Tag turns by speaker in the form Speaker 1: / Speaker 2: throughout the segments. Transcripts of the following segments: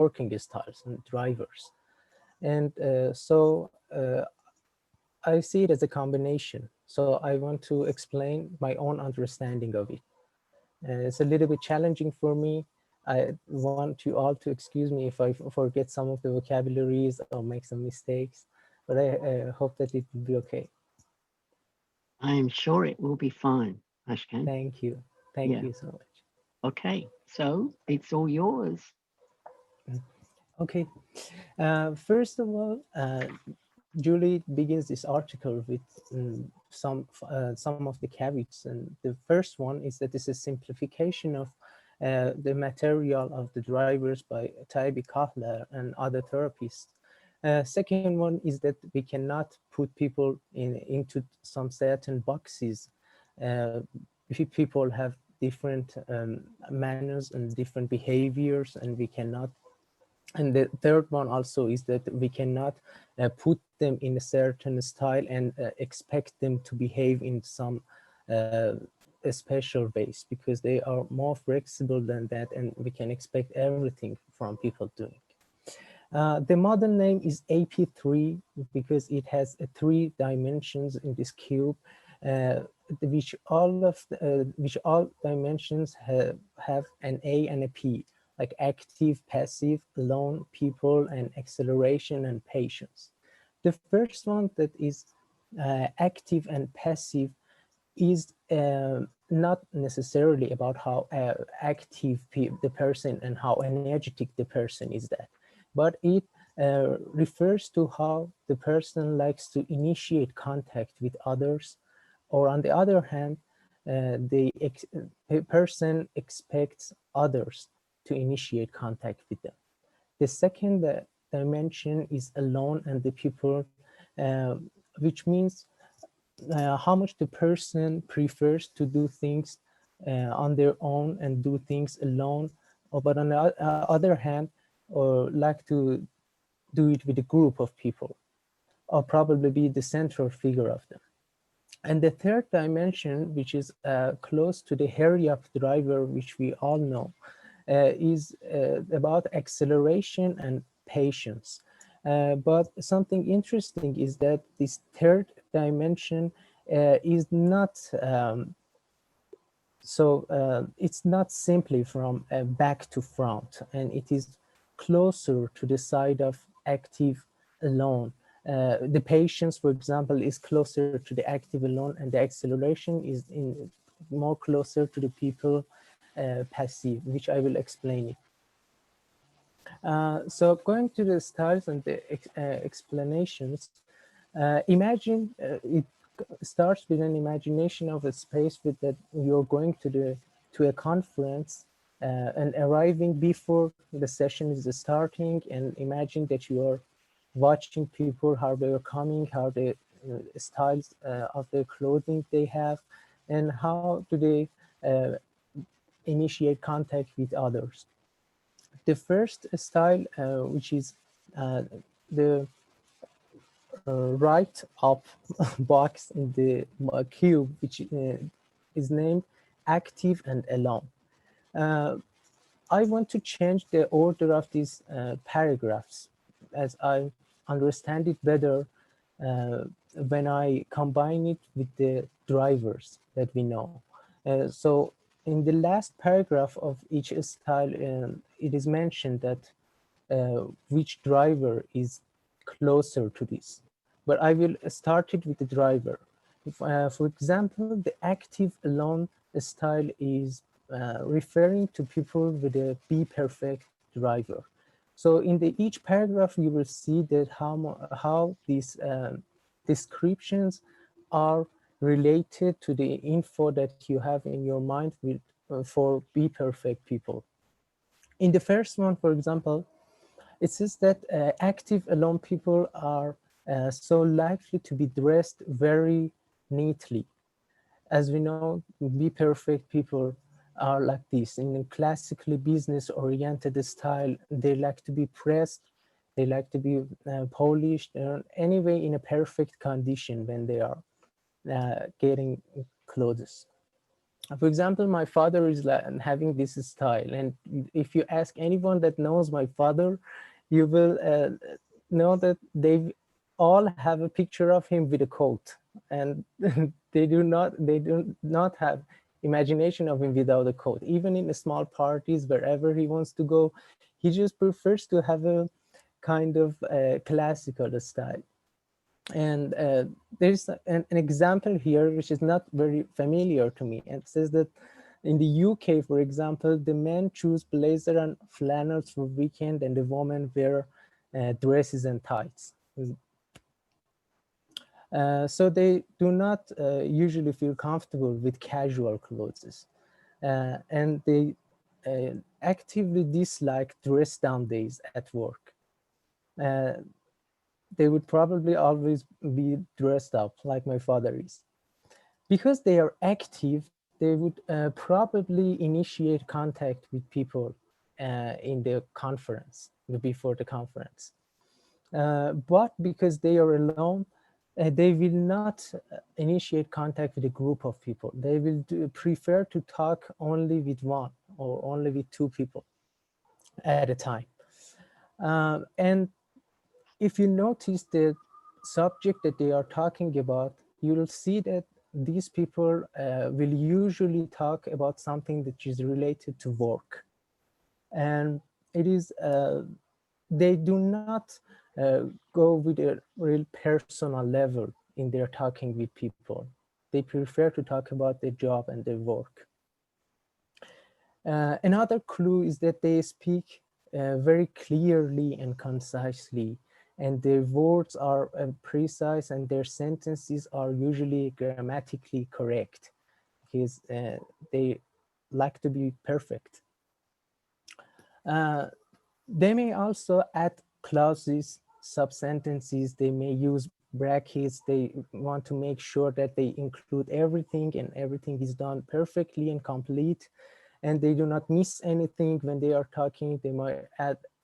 Speaker 1: working styles and drivers. And I see it as a combination. So I want to explain my own understanding of it. It's a little bit challenging for me. I want you all to excuse me if I forget some of the vocabularies or make some mistakes, but I hope that it will be okay.
Speaker 2: I am sure it will be fine, Ashkan.
Speaker 1: Thank you. Thank
Speaker 2: Yeah.
Speaker 1: you so much.
Speaker 2: Okay. So it's all yours.
Speaker 1: Mm. Okay. First of all, Julie begins this article with some of the caveats, and the first one is that this is a simplification of the material of the drivers by Taibi Kahler and other therapists. Second one is that we cannot put people into some certain boxes. Uh, if people have different manners and different behaviors, and we cannot. And the third one also is that we cannot put them in a certain style and expect them to behave in some uh, special ways, because they are more flexible than that, and we can expect everything from people doing. The model name is AP3 because it has three dimensions in this cube, uh, which all dimensions have an A and a P, like active, passive, alone, people, and acceleration and patience. The first one, that is active and passive, is not necessarily about how active the person and how energetic the person is, that, but it refers to how the person likes to initiate contact with others, or on the other hand, the person expects others to initiate contact with them. The second dimension is alone and the people, uh, which means how much the person prefers to do things on their own and do things alone, but on the other hand, or like to do it with a group of people, or probably be the central figure of them. And the third dimension, which is close to the hurry up driver, which we all know, is about acceleration and patience. But something interesting is that this third dimension is not it's not simply from back to front, and it is closer to the side of active alone. The patience, for example, is closer to the active alone, and the acceleration is in more closer to the people passive, which I will explain it. So going to the styles and the explanations, imagine it starts with an imagination of a space with that you're going to a conference and arriving before the session is starting, and imagine that you are watching people, how they are coming, how the styles of their clothing they have, and how do they initiate contact with others. The first style, which is uh, the right up box in the cube, which is named active and alone. Uh, I want to change the order of these paragraphs as I understand it better when I combine it with the drivers that we know. So in the last paragraph of each style, it is mentioned that which driver is closer to this. But I will start it with the driver. If, for example, the active alone style is referring to people with a be perfect driver. So in the each paragraph, you will see that how these descriptions are related to the info that you have in your mind with for be perfect people. In the first one, for example, it says that active alone people are so likely to be dressed very neatly. As we know, be perfect people are like this. In a classically business-oriented style, they like to be pressed, they like to be polished, anyway in a perfect condition when they are getting clothes. For example, my father is having this style, and if you ask anyone that knows my father, you will know that they all have a picture of him with a coat, and they do not have imagination of him without a coat. Even in small parties, wherever he wants to go, he just prefers to have a kind of classical style. And there's an example here which is not very familiar to me. It says that in the UK, for example, the men choose blazer and flannels for weekend, and the women wear dresses and tights. So they do not usually feel comfortable with casual clothes, and they actively dislike dress down days at work. Uh, they would probably always be dressed up like my father is. Because they are active, they would probably initiate contact with people in the conference, before the conference. But because they are alone, they will not initiate contact with a group of people. They will prefer to talk only with one or only with two people at a time. And if you notice the subject that they are talking about, you will see that these people will usually talk about something that is related to work. And it is, they do not go with a real personal level in their talking with people. They prefer to talk about their job and their work. Another clue is that they speak very clearly and concisely, and their words are precise, and their sentences are usually grammatically correct because they like to be perfect. Uh, they may also add clauses, subsentences, they may use brackets, they want to make sure that they include everything and everything is done perfectly and complete, and they do not miss anything when they are talking. They might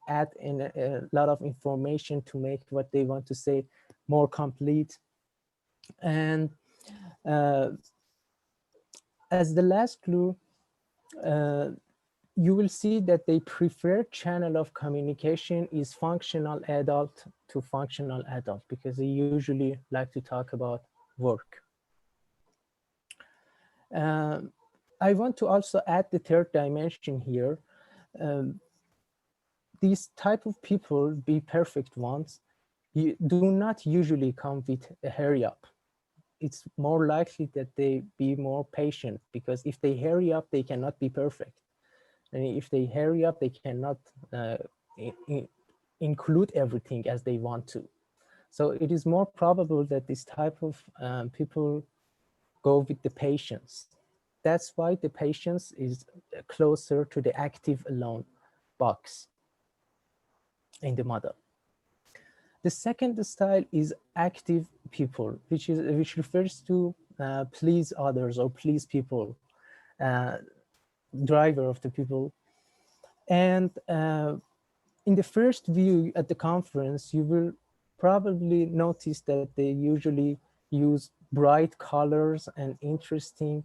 Speaker 1: add in a lot of information to make what they want to say more complete. And uh, as the last clue, uh, you will see that they preferred channel of communication is functional adult to functional adult, because they usually like to talk about work. Um, I want to also add the third dimension here. Um, these type of people, be perfect ones, you do not usually come with a hurry up. It's more likely that they be more patient, because if they hurry up, they cannot be perfect. And if they hurry up, they cannot uh, include everything as they want to. So it is more probable that this type of people go with the patience. That's why the patience is closer to the active alone box in the model. The second style is active people, which refers to please others or please people, uh, driver of the people. And in the first view at the conference, you will probably notice that they usually use bright colors and interesting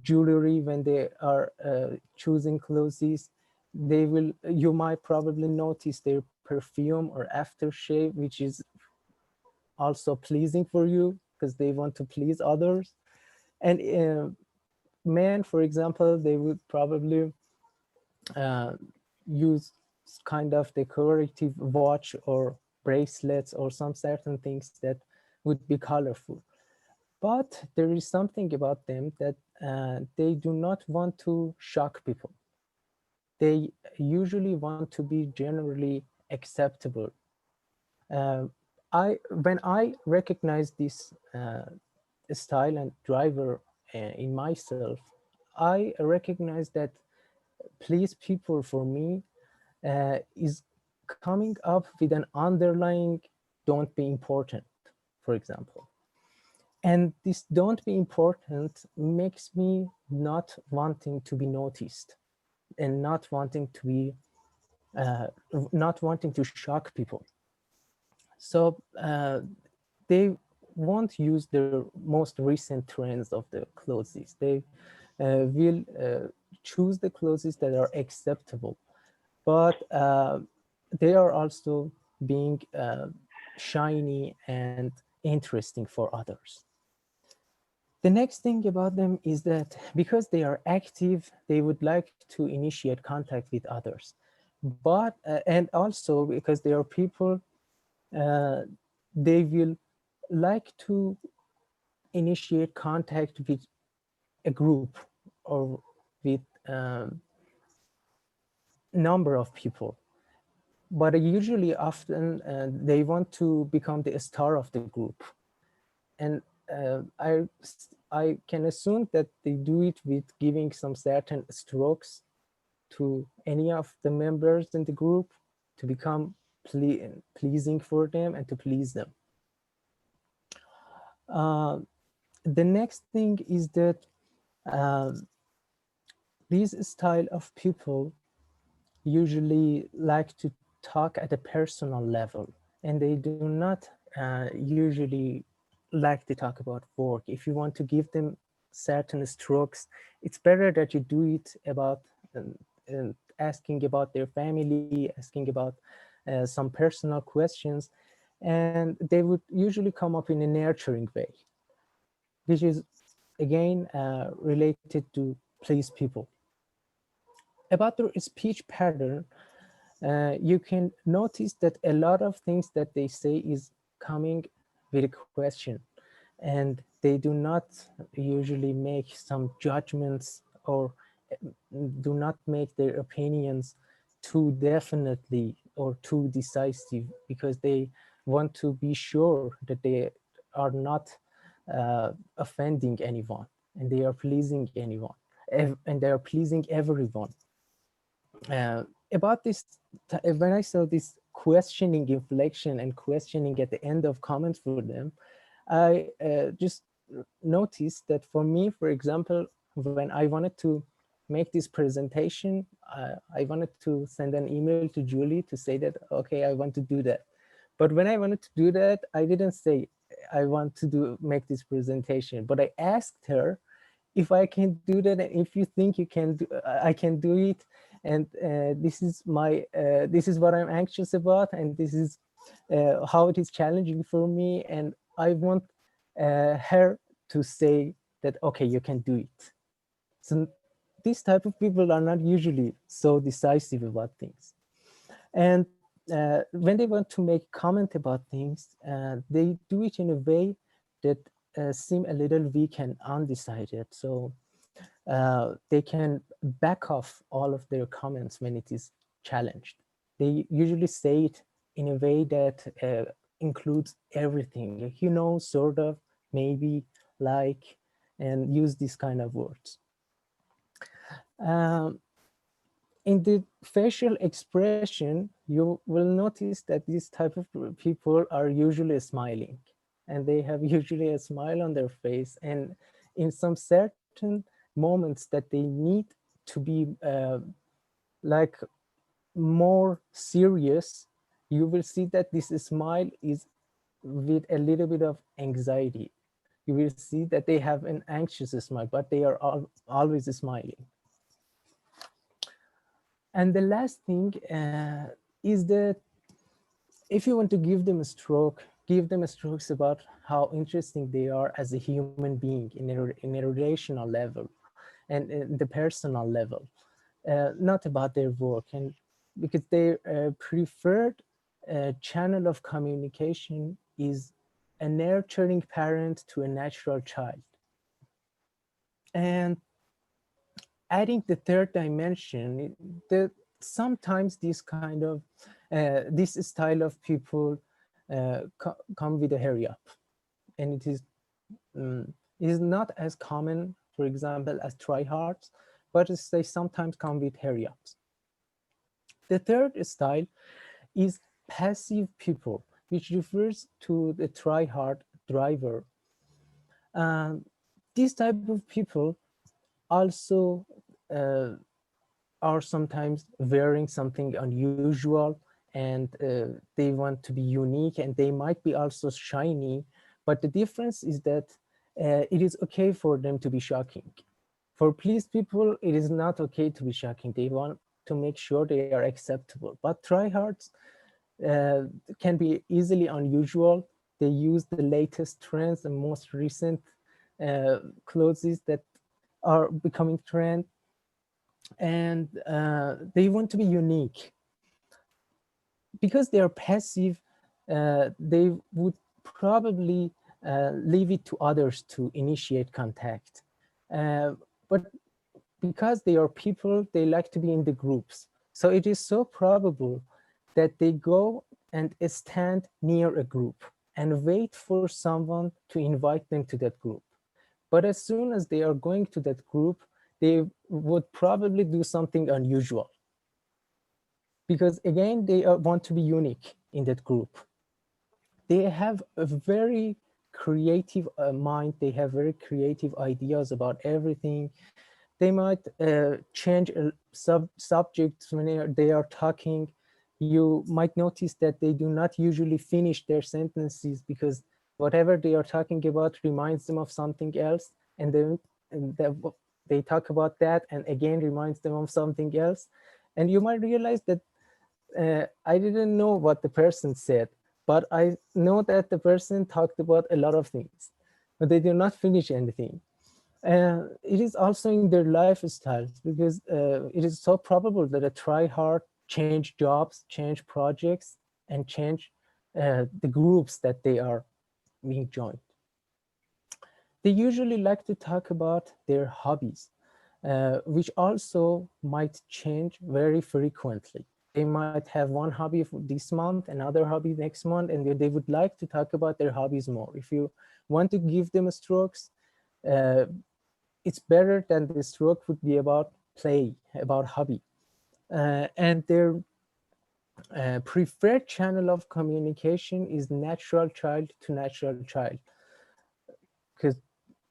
Speaker 1: jewelry when they are choosing clothes. You might probably notice their perfume or aftershave, which is also pleasing for you because they want to please others. And men, for example, they would probably uh, use kind of decorative watch or bracelets or some certain things that would be colorful. But there is something about them that they do not want to shock people. They usually want to be generally acceptable. Uh, when I recognize this style and driver in myself, I recognize that please people for me is coming up with an underlying don't be important, for example. And this don't be important makes me not wanting to be noticed and uh, not wanting to shock people. So they won't use the most recent trends of the clothes. They will choose the clothes that are acceptable, but they are also being shiny and interesting for others. The next thing about them is that because they are active, they would like to initiate contact with others. But, and also because they are people, uh, they will like to initiate contact with a group or with number of people. But usually often they want to become the star of the group. And I can assume that they do it with giving some certain strokes to any of the members in the group to become pleasing for them and to please them. Uh, the next thing is that um, these style of people usually like to talk at a personal level, and they do not usually like to talk about work. If you want to give them certain strokes, it's better that you do it about asking about their family, asking about some personal questions, and they would usually come up in a nurturing way, which is again related to please people. About their speech pattern, you can notice that a lot of things that they say is coming with a question, and they do not usually make some judgments or do not make their opinions too definitely or too decisive, because they want to be sure that they are not offending anyone, and they are pleasing anyone, and they are pleasing everyone. uh, about this, when I saw this questioning inflection and questioning at the end of comments for them, I just noticed that for me, for example, when I wanted to make this presentation, I wanted to send an email to Julie to say that, okay, I want to do that. But when I wanted to do that, I didn't say I want to make this presentation, but I asked her if I can do that, and if you think you can do, I can do it, and this is what I'm anxious about, and this is how it is challenging for me, and I want her to say that okay, you can do it. So these type of people are not usually so decisive about things, and when they want to make comment about things, they do it in a way that seem a little weak and undecided. So they can back off all of their comments when it is challenged. They usually say it in a way that includes everything, like, you know, sort of, maybe, like, and use these kind of words. Um, in the facial expression, you will notice that these type of people are usually smiling, and they have usually a smile on their face, and in some certain moments that they need to be like more serious, you will see that this smile is with a little bit of anxiety. You will see that they have an anxious smile, but they are always smiling. And the last thing is that if you want to give them a stroke, give them a strokes about how interesting they are as a human being in a relational level and in the personal level, not about their work. And because their preferred channel of communication is a nurturing parent to a natural child. And adding the third dimension, the sometimes this kind of this style of people come with a hurry up, and it is not as common, for example, as tryhards, but they sometimes come with hurry ups. The third style is passive people, which refers to the tryhard driver. um, this type of people also uh, are sometimes wearing something unusual, and they want to be unique, and they might be also shiny, but the difference is that it is okay for them to be shocking. For pleased people, it is not okay to be shocking. They want to make sure they are acceptable. But tryhards uh, can be easily unusual. They use the latest trends and most recent clothes that are becoming trend, and they want to be unique. Because they are passive, they would probably leave it to others to initiate contact. But because they are people, they like to be in the groups. So it is so probable that they go and stand near a group and wait for someone to invite them to that group. But as soon as they are going to that group, they would probably do something unusual, because again, they want to be unique in that group. They have a very creative mind. They have very creative ideas about everything. They might change subjects when they are talking. You might notice that they do not usually finish their sentences, because whatever they are talking about reminds them of something else, and then and they talk about that and again reminds them of something else. And you might realize that I didn't know what the person said, but I know that the person talked about a lot of things, but they did not finish anything. It is also in their lifestyles, because it is so probable that a try hard change jobs, change projects, and change the groups that they are being joined. They usually like to talk about their hobbies, which also might change very frequently. They might have one hobby for this month, another hobby next month, and they would like to talk about their hobbies more. If you want to give them strokes, uh, it's better than the stroke would be about play, about hobby. And their preferred channel of communication is natural child to natural child. Because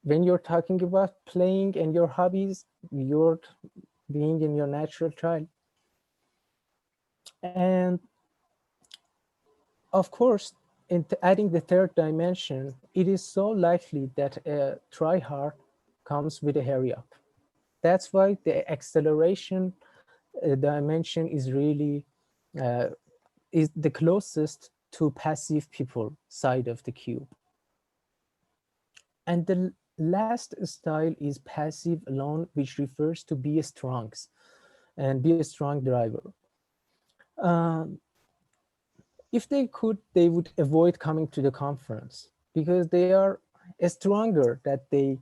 Speaker 1: when you're talking about playing and your hobbies, you're being in your natural child. And of course, in adding the third dimension, it is so likely that a try hard comes with a hurry up. That's why the acceleration dimension is really uh, is the closest to passive people side of the cube. And the last style is passive alone, which refers to be strongs and be a strong driver. Um, if they could, they would avoid coming to the conference, because they are stronger that they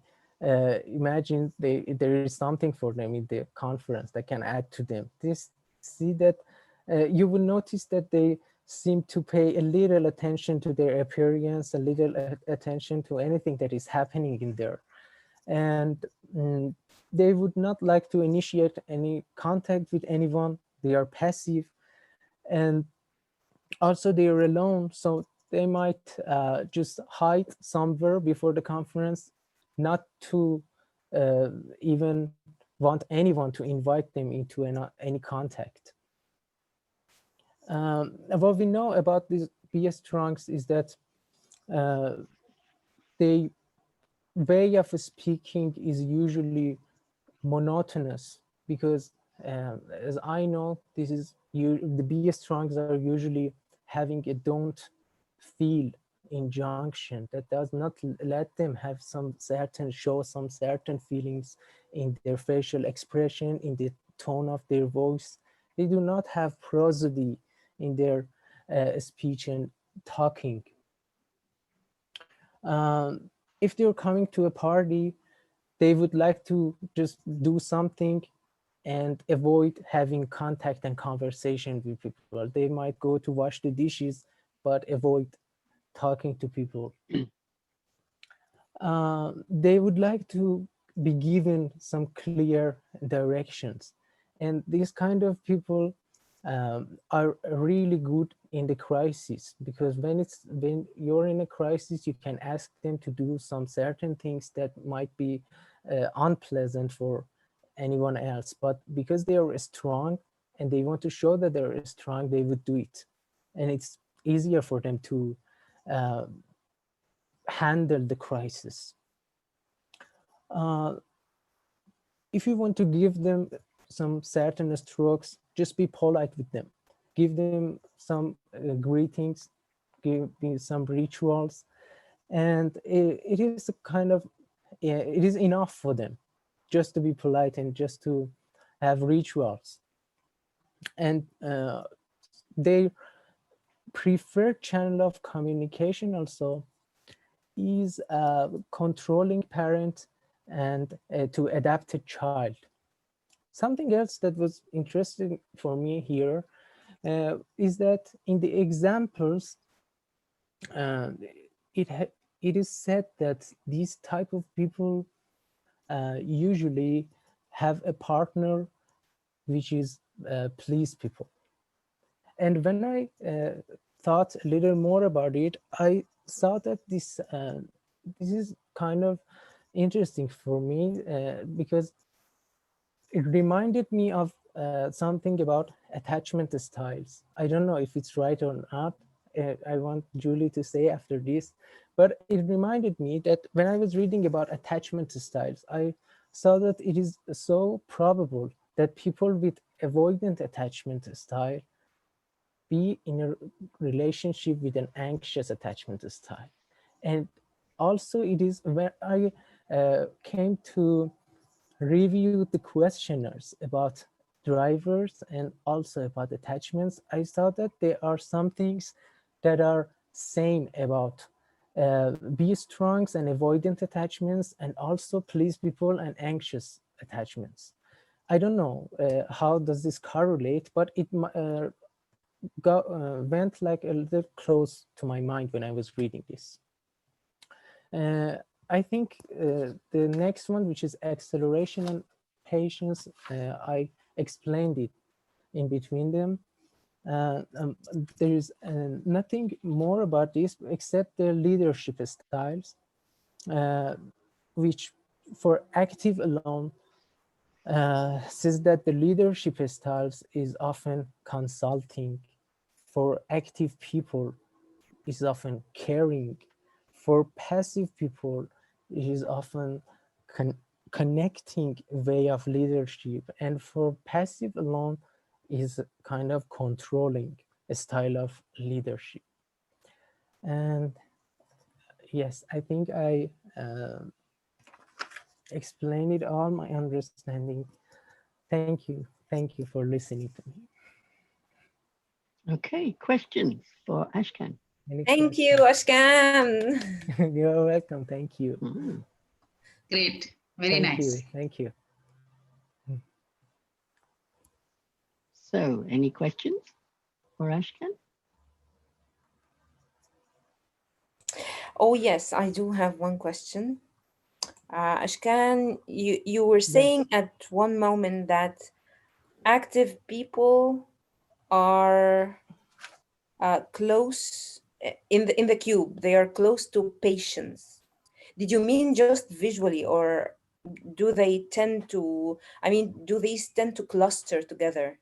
Speaker 1: imagine there is something for them in the conference that can add to them. This see that you will notice that they seem to pay a little attention to their appearance, a little attention to anything that is happening in there. And mm, they would not like to initiate any contact with anyone. They are passive, and also they are alone, so they might just hide somewhere before the conference, not to uh, even want anyone to invite them into any contact. What we know about these BS trunks is that uh, their way of speaking is usually monotonous, because as I know, this is the BS trunks are usually having a don't feel injunction that does not let them have show some certain feelings in their facial expression, in the tone of their voice. They do not have prosody in their speech and talking. If they're coming to a party, they would like to just do something and avoid having contact and conversation with people. They might go to wash the dishes, but avoid talking to people. They would like to be given some clear directions. And these kind of people are really good in the crisis, because when you're in a crisis, you can ask them to do some certain things that might be unpleasant for anyone else. But because they are strong and they want to show that they're strong, they would do it. And it's easier for them to uh, handle the crisis. Uh, if you want to give them some certain strokes, just be polite with them. Give them some greetings, give me some rituals, and it is a kind of, yeah, it is enough for them just to be polite and just to have rituals. And their preferred channel of communication also is a controlling parent and to adapt a child. Something else that was interesting for me here is that in the examples, uh, it it is said that these type of people usually have a partner which is please people. And when I thought a little more about it, I saw that this is kind of interesting for me because it reminded me of something about attachment styles. I don't know if it's right or not. I want Julie to say after this, but it reminded me that when I was reading about attachment styles, I saw that it is so probable that people with avoidant attachment style be in a relationship with an anxious attachment style. And also it is when I came to review the questionnaires about drivers and also about attachments, I saw that there are some things that are same about be strongs and avoidant attachments, and also please people and anxious attachments. I don't know how does this correlate, but it went like a little close to my mind when I was reading this. Uh, I think the next one, which is acceleration and patience, I explained it in between them. There is nothing more about this except the leadership styles, uh, which for active alone says that the leadership styles is often consulting. For active people, is often caring. For passive people, it is often connecting way of leadership. And for passive alone is kind of controlling a style of leadership. And yes, I think I explained it all, my understanding. Thank you. Thank you for listening to me.
Speaker 2: Okay, questions for Ashkan?
Speaker 1: Any
Speaker 3: Thank you,
Speaker 1: questions?
Speaker 3: Ashkan.
Speaker 1: You're welcome. Thank you.
Speaker 2: Mm.
Speaker 4: Great. Very
Speaker 1: Thank
Speaker 4: nice.
Speaker 1: you. Thank you.
Speaker 2: So, any questions for Ashkan?
Speaker 3: Oh, yes, I do have one question. Ashkan, you were
Speaker 1: Yes.
Speaker 3: saying at one moment that active people are close in the cube. They are close to patience. Did you mean just visually, or do they tend to? I mean, do these tend to cluster together?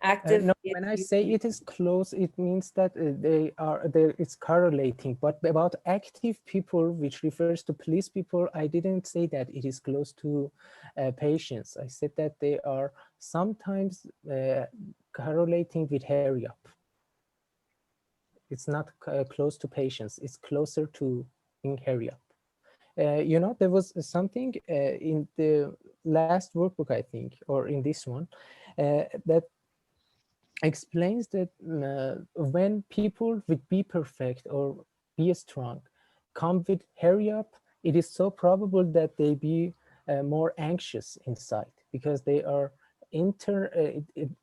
Speaker 3: Active.
Speaker 1: No, when I say it is close, it means that they are there. It's correlating. But about active people, which refers to police people, I didn't say that it is close to patients. I said that they are sometimes correlating with hurry up. It's not close to patients. It's closer to being hurry up. You know, there was something in the last workbook, I think, or in this one, that explains that when people with be perfect or be strong come with hurry up, it is so probable that they be more anxious inside because they are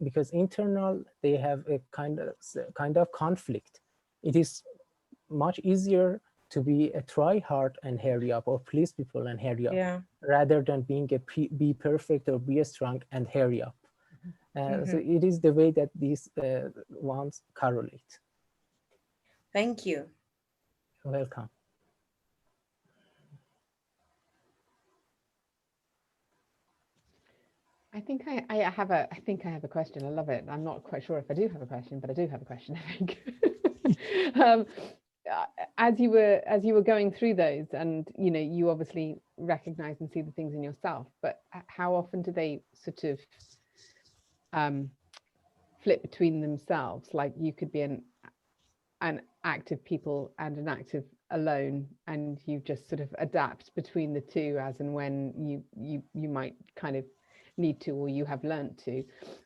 Speaker 1: because internal they have a kind of conflict. It is much easier to be a try hard and hurry up or please people and hurry up
Speaker 3: Yeah.
Speaker 1: rather than being a be perfect or be strong and hurry up. So it is the way that these ones correlate.
Speaker 3: Thank you.
Speaker 1: Welcome.
Speaker 5: I think I have a question. I love it. I'm not quite sure if I do have a question, but I do have a question, I think. as you were going through those, and you obviously recognize and see the things in yourself, but how often do they sort of flip between themselves? Like you could be an active people and an active alone, and you just sort of adapt between the two as and when you might kind of need to, or you have learned to,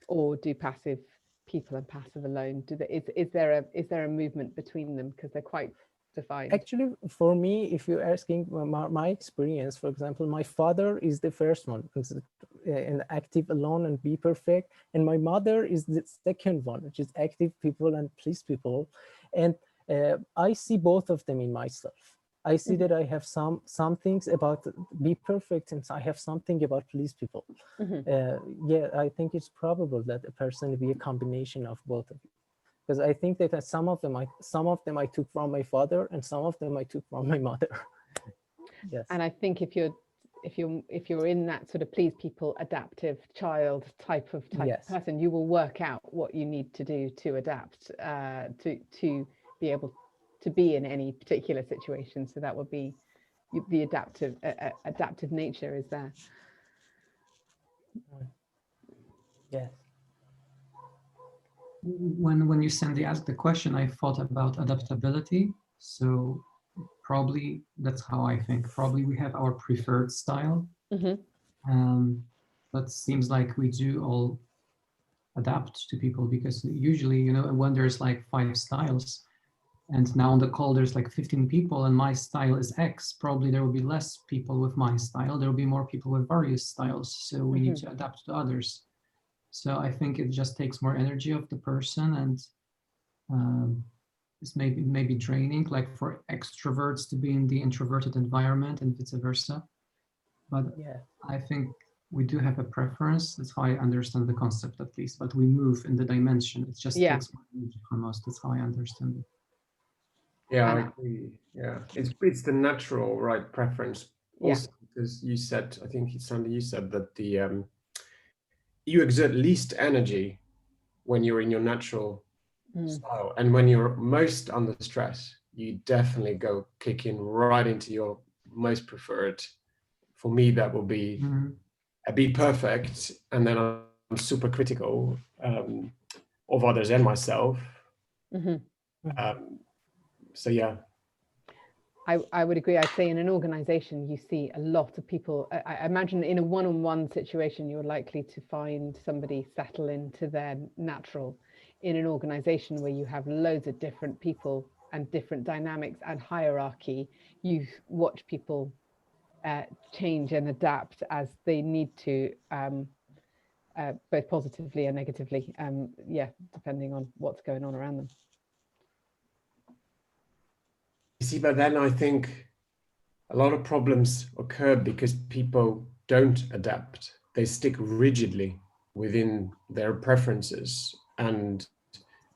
Speaker 5: or do passive people and passive alone. Is there a movement between them, because they're quite defined?
Speaker 1: Actually, for me, if you're asking my experience, for example, my father is the first one, an active alone and be perfect, and my mother is the second one, which is active people and please people. And I see both of them in myself. I see that I have some things about be perfect, and I have something about please people. Yeah, I think it's probable that a person will be a combination of both of you, because I think that some of them I took from my father, and some of them I took from my mother. Yes.
Speaker 5: And I think if you're in that sort of please people, adaptive child type of
Speaker 1: Yes.
Speaker 5: person, you will work out what you need to do to adapt, to be able to be in any particular situation. So that would be the adaptive nature is there.
Speaker 1: Yes.
Speaker 6: When you asked the question, I thought about adaptability. So probably that's how I think. Probably we have our preferred style. But seems like we do all adapt to people, because usually, when there's like 5 styles, and now on the call there's like 15 people and my style is X, probably there will be less people with my style. There will be more people with various styles. So we need to adapt to others. So I think it just takes more energy of the person, and it's maybe draining, like for extroverts to be in the introverted environment and vice versa. But
Speaker 1: Yeah.
Speaker 6: I think we do have a preference. That's how I understand the concept, at least. But we move in the dimension. It just takes more energy from us. That's how I understand it.
Speaker 7: Yeah, I agree. Yeah, it's the natural right preference. Also, because you said, I think Sandy, you said that the you exert least energy when you're in your natural style, and when you're most under stress, you definitely go kicking right into your most preferred. For me, that will be be perfect, and then I'm super critical of others and myself. So yeah.
Speaker 5: I would agree. I'd say in an organization, you see a lot of people. I imagine in a one-on-one situation, you're likely to find somebody settle into their natural. In an organization where you have loads of different people and different dynamics and hierarchy, you watch people change and adapt as they need to, both positively and negatively. Depending on what's going on around them.
Speaker 7: You see, but then I think a lot of problems occur because people don't adapt. They stick rigidly within their preferences. And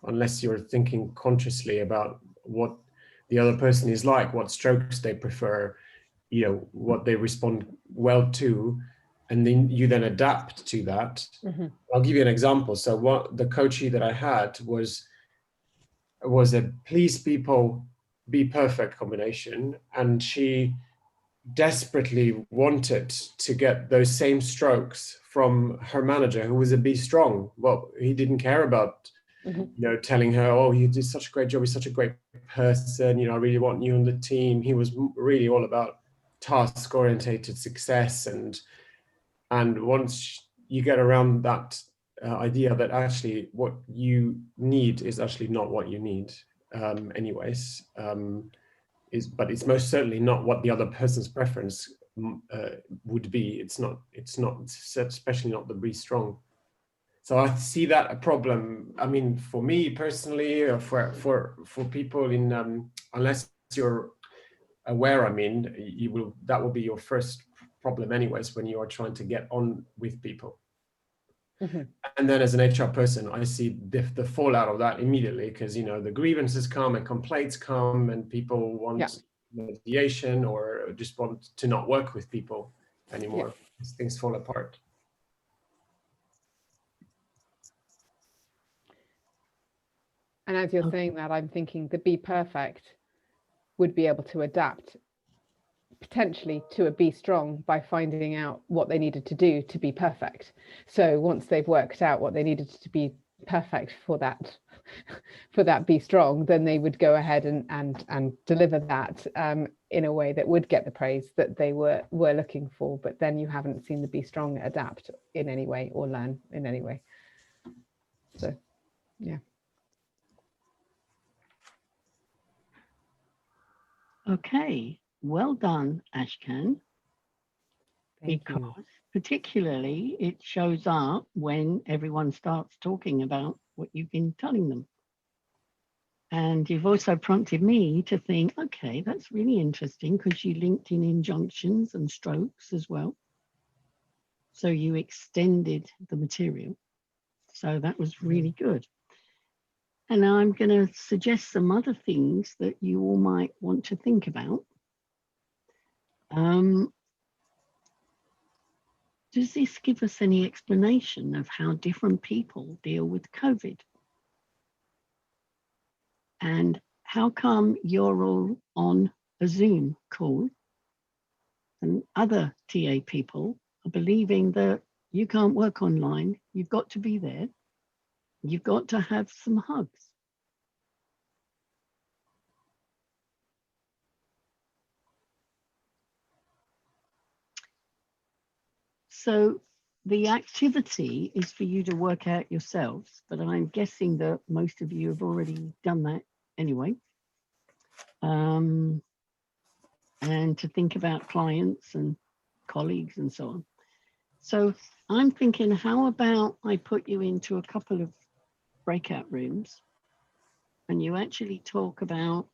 Speaker 7: unless you're thinking consciously about what the other person is like, what strokes they prefer, what they respond well to, and then you adapt to that. I'll give you an example. So what the coachee that I had was a please people, be perfect combination, and she desperately wanted to get those same strokes from her manager, who was a be strong. Well, he didn't care about telling her, oh, you did such a great job, you're such a great person, I really want you on the team. He was really all about task orientated success, and once you get around that idea that actually what you need is actually not what you need anyways, but it's most certainly not what the other person's preference would be. It's not, especially not the be strong. So I see that a problem. I mean, for me personally, or for people in, unless you're aware, that will be your first problem anyways, when you are trying to get on with people. And then as an HR person, I see the fallout of that immediately, because the grievances come and complaints come, and people want mediation or just want to not work with people anymore. Things fall apart.
Speaker 5: And as you're saying that, I'm thinking the be perfect would be able to adapt potentially to a be strong by finding out what they needed to do to be perfect. So once they've worked out what they needed to be perfect for that be strong, then they would go ahead and deliver that in a way that would get the praise that they were looking for. But then you haven't seen the be strong adapt in any way or learn in any way. So yeah.
Speaker 2: Okay, well done, Ashkan.
Speaker 5: Thank
Speaker 2: Because
Speaker 5: you.
Speaker 2: particularly it shows up when everyone starts talking about what you've been telling them. And you've also prompted me to think, okay, that's really interesting, because you linked in injunctions and strokes as well. So you extended the material. So that was really good. And now I'm going to suggest some other things that you all might want to think about. Does this give us any explanation of how different people deal with COVID? And how come you're all on a Zoom call and other TA people are believing that you can't work online, you've got to be there, you've got to have some hugs? So the activity is for you to work out yourselves, but I'm guessing that most of you have already done that anyway. And to think about clients and colleagues and so on. So I'm thinking, how about I put you into a couple of breakout rooms and you actually talk about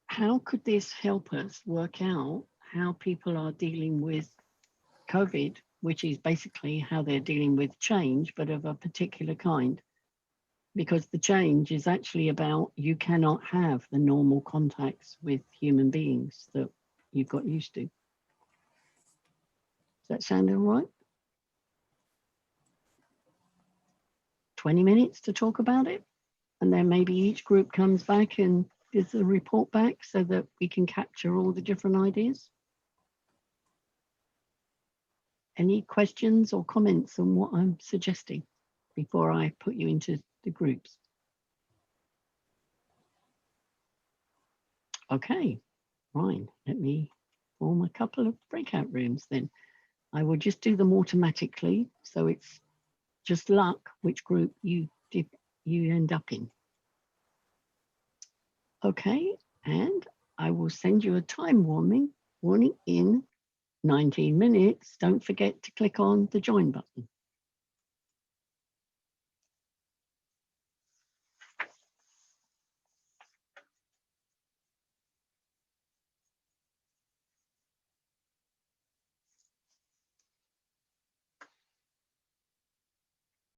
Speaker 2: how could this help us work out how people are dealing with COVID, which is basically how they're dealing with change, but of a particular kind. Because the change is actually about you cannot have the normal contacts with human beings that you've got used to. Does that sound all right? 20 minutes to talk about it, and then maybe each group comes back and gives a report back so that we can capture all the different ideas. Any questions or comments on what I'm suggesting before I put you into the groups? Okay, fine. Let me form a couple of breakout rooms then. I will just do them automatically, so it's just luck which group you end up in. Okay, and I will send you a time warning in 19 minutes. Don't forget to click on the join button.